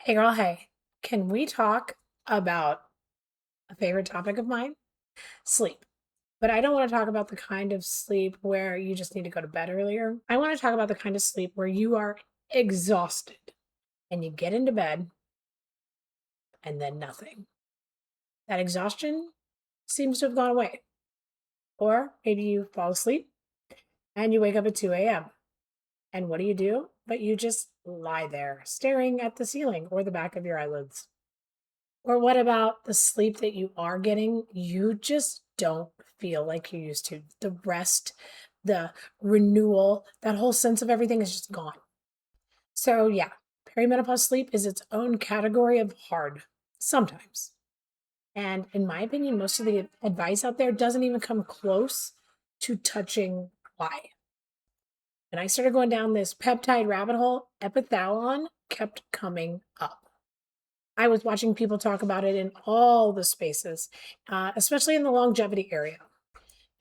Hey girl, hey, can we talk about a favorite topic of mine? Sleep. But I don't want to talk about the kind of sleep where you just need to go to bed earlier. I want to talk about the kind of sleep where you are exhausted and you get into bed and then nothing. That exhaustion seems to have gone away. Or maybe you fall asleep and you wake up at 2 a.m. And what do? But you just lie there staring at the ceiling or the back of your eyelids. Or what about the sleep that you are getting? You just don't feel like you used to. The rest, the renewal, that whole sense of everything is just gone. So, yeah, perimenopause sleep is its own category of hard sometimes. And in my opinion, most of the advice out there doesn't even come close to touching why. And I started going down this peptide rabbit hole. Epitalon kept coming up. I was watching people talk about it in all the spaces, especially in the longevity area.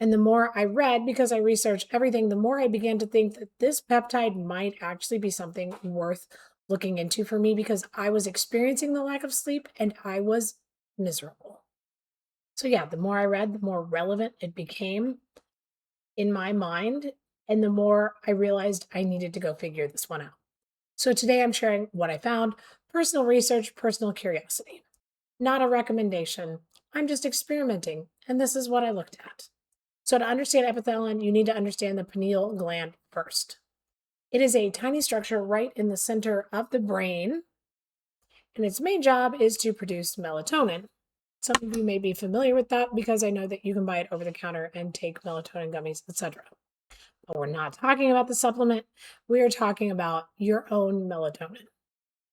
And the more I read, because I researched everything, the more I began to think that this peptide might actually be something worth looking into for me because I was experiencing the lack of sleep and I was miserable. So, yeah, the more I read, the more relevant it became in my mind. And the more I realized I needed to go figure this one out. So, today I'm sharing what I found, personal research, personal curiosity. Not a recommendation. I'm just experimenting, and this is what I looked at. So, to understand epithelin, you need to understand the pineal gland first. It is a tiny structure right in the center of the brain, and its main job is to produce melatonin. Some of you may be familiar with that because I know that you can buy it over the counter and take melatonin gummies, etc. But we're not talking about the supplement. We are talking about your own melatonin.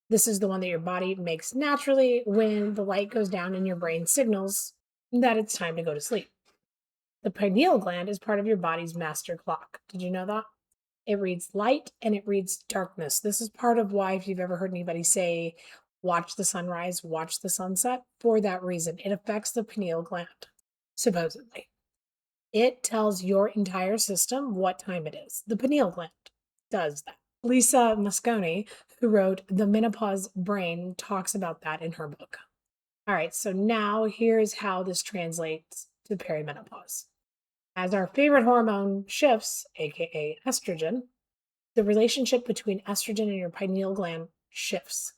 This is the one that your body makes naturally when the light goes down and your brain signals that it's time to go to sleep. The pineal gland is part of your body's master clock. Did you know that? It reads light and it reads darkness. This is part of why, if you've ever heard anybody say, watch the sunrise, watch the sunset, for that reason. It affects the pineal gland, supposedly. It tells your entire system what time it is. The pineal gland does that. Lisa Mosconi, who wrote The Menopause Brain, talks about that in her book. All right, so now here's how this translates to perimenopause. As our favorite hormone shifts, aka estrogen, the relationship between estrogen and your pineal gland shifts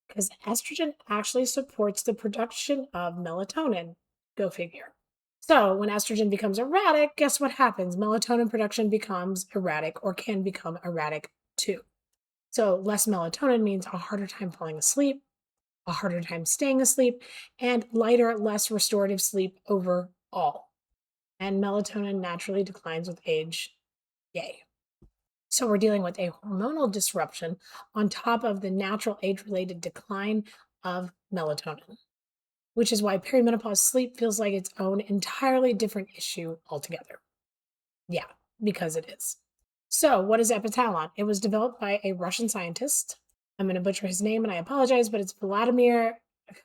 because estrogen actually supports the production of melatonin. Go figure. So, when estrogen becomes erratic, guess what happens? Melatonin production becomes erratic or can become erratic too. So, less melatonin means a harder time falling asleep, a harder time staying asleep, and lighter, less restorative sleep overall. And melatonin naturally declines with age. Yay. So, we're dealing with a hormonal disruption on top of the natural age related decline of melatonin, which is why perimenopause sleep feels like its own entirely different issue altogether. Yeah, because it is. So, what is Epitalon? It was developed by a Russian scientist. I'm going to butcher his name and I apologize, but it's Vladimir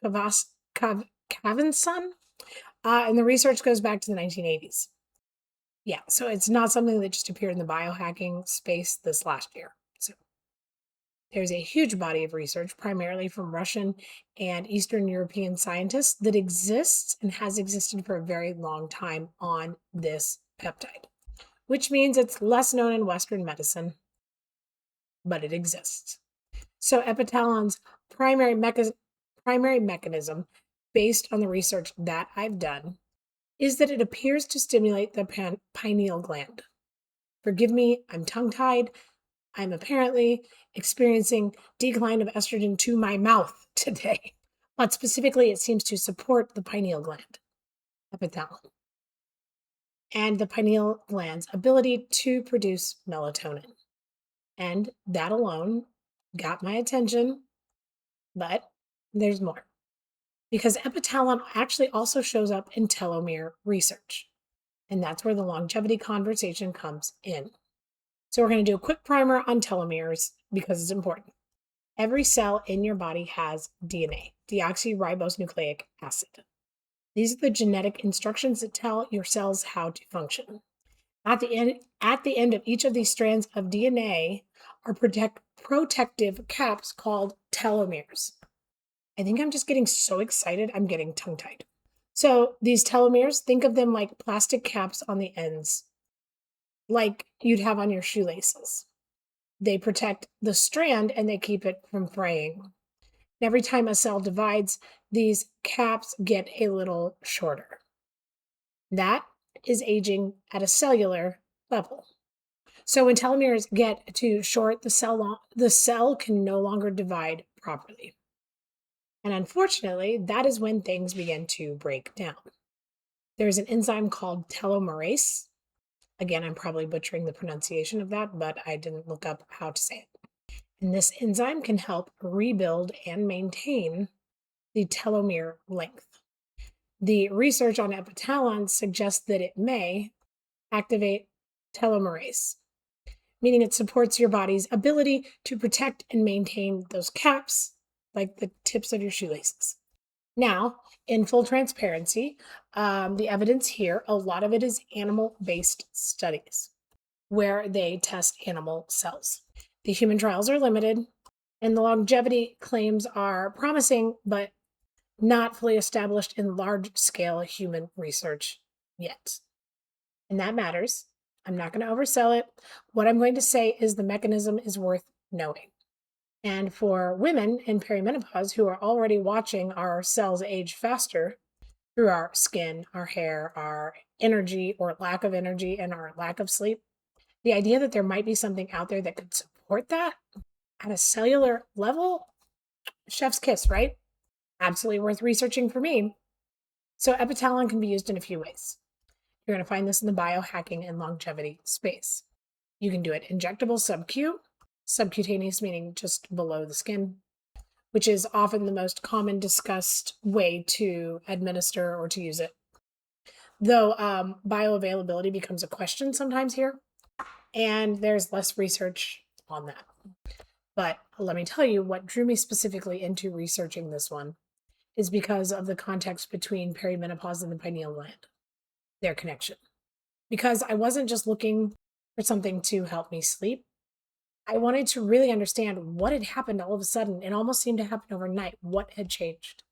Kavinson. And the research goes back to the 1980s. Yeah, so it's not something that just appeared in the biohacking space this last year. So there's a huge body of research, primarily from Russian and Eastern European scientists, that exists and has existed for a very long time on this peptide, which means it's less known in Western medicine, but it exists. So Epitalon's primary mechanism, based on the research that I've done, is that it appears to stimulate the pineal gland. Forgive me, I'm tongue-tied. I'm apparently experiencing decline of estrogen to my mouth today. But specifically, it seems to support the pineal gland, epithalon, and the pineal gland's ability to produce melatonin. And that alone got my attention, but there's more. Because epitalon actually also shows up in telomere research. And that's where the longevity conversation comes in. So we're going to do a quick primer on telomeres because it's important. Every cell in your body has DNA, deoxyribonucleic acid. These are the genetic instructions that tell your cells how to function. At the end of each of these strands of DNA are protective caps called telomeres. I think I'm just getting so excited, I'm getting tongue-tied. So these telomeres, think of them like plastic caps on the ends, like you'd have on your shoelaces. They protect the strand and they keep it from fraying. Every time a cell divides, these caps get a little shorter. That is aging at a cellular level. So when telomeres get too short, the cell can no longer divide properly. And unfortunately, that is when things begin to break down. There's an enzyme called telomerase. Again, I'm probably butchering the pronunciation of that, but I didn't look up how to say it. And this enzyme can help rebuild and maintain the telomere length. The research on Epitalon suggests that it may activate telomerase, meaning it supports your body's ability to protect and maintain those caps, like the tips of your shoelaces. Now, in full transparency, the evidence here, a lot of it is animal-based studies where they test animal cells. The human trials are limited, and the longevity claims are promising, but not fully established in large-scale human research yet. And that matters. I'm not going to oversell it. What I'm going to say is the mechanism is worth knowing. And for women in perimenopause who are already watching our cells age faster through our skin, our hair, our energy or lack of energy, and our lack of sleep, the idea that there might be something out there that could support that at a cellular level, chef's kiss, right? Absolutely worth researching for me. So Epitalon can be used in a few ways. You're going to find this in the biohacking and longevity space. You can do it injectable subcutaneous meaning just below the skin, which is often the most common discussed way to administer or to use it. Though bioavailability becomes a question sometimes here, and there's less research on that. But let me tell you what drew me specifically into researching this one is because of the context between perimenopause and the pineal gland, their connection. Because I wasn't just looking for something to help me sleep. I wanted to really understand what had happened all of a sudden. It almost seemed to happen overnight. What had changed?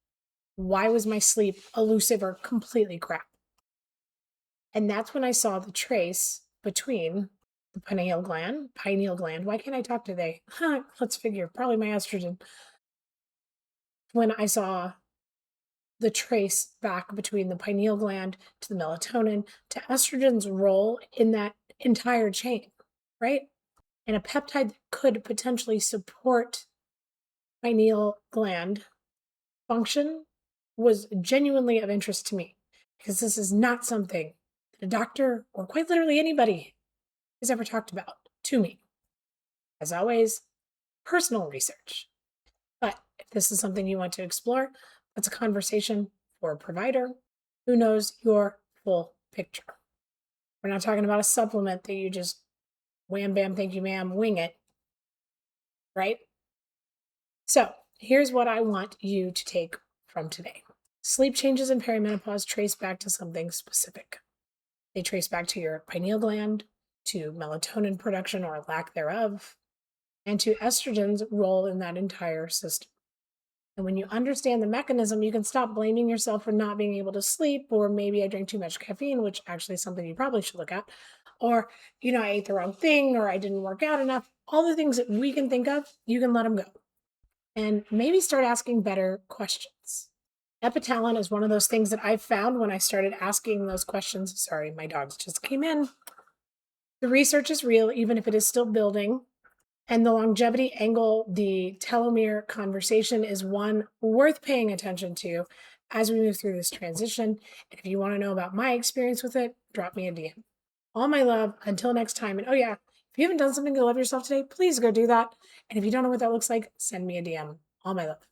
Why was my sleep elusive or completely crap? And that's when I saw the trace between the pineal gland. Why can't I talk today? Let's figure. Probably my estrogen. When I saw the trace back between the pineal gland to the melatonin to estrogen's role in that entire chain, right? And a peptide that could potentially support pineal gland function was genuinely of interest to me because this is not something that a doctor or quite literally anybody has ever talked about to me. As always, personal research. But if this is something you want to explore, that's a conversation for a provider who knows your full picture. We're not talking about a supplement that you just wham, bam, thank you, ma'am, wing it, right? So here's what I want you to take from today. Sleep changes in perimenopause trace back to something specific. They trace back to your pineal gland, to melatonin production or lack thereof, and to estrogen's role in that entire system. And when you understand the mechanism, you can stop blaming yourself for not being able to sleep, or maybe I drank too much caffeine, which actually is something you probably should look at, or, I ate the wrong thing, or I didn't work out enough. All the things that we can think of, you can let them go. And maybe start asking better questions. Epitalon is one of those things that I found when I started asking those questions. Sorry, my dogs just came in. The research is real, even if it is still building. And the longevity angle, the telomere conversation is one worth paying attention to as we move through this transition. And if you want to know about my experience with it, drop me a DM. All my love. Until next time. And oh yeah, if you haven't done something to love yourself today, please go do that. And if you don't know what that looks like, send me a DM. All my love.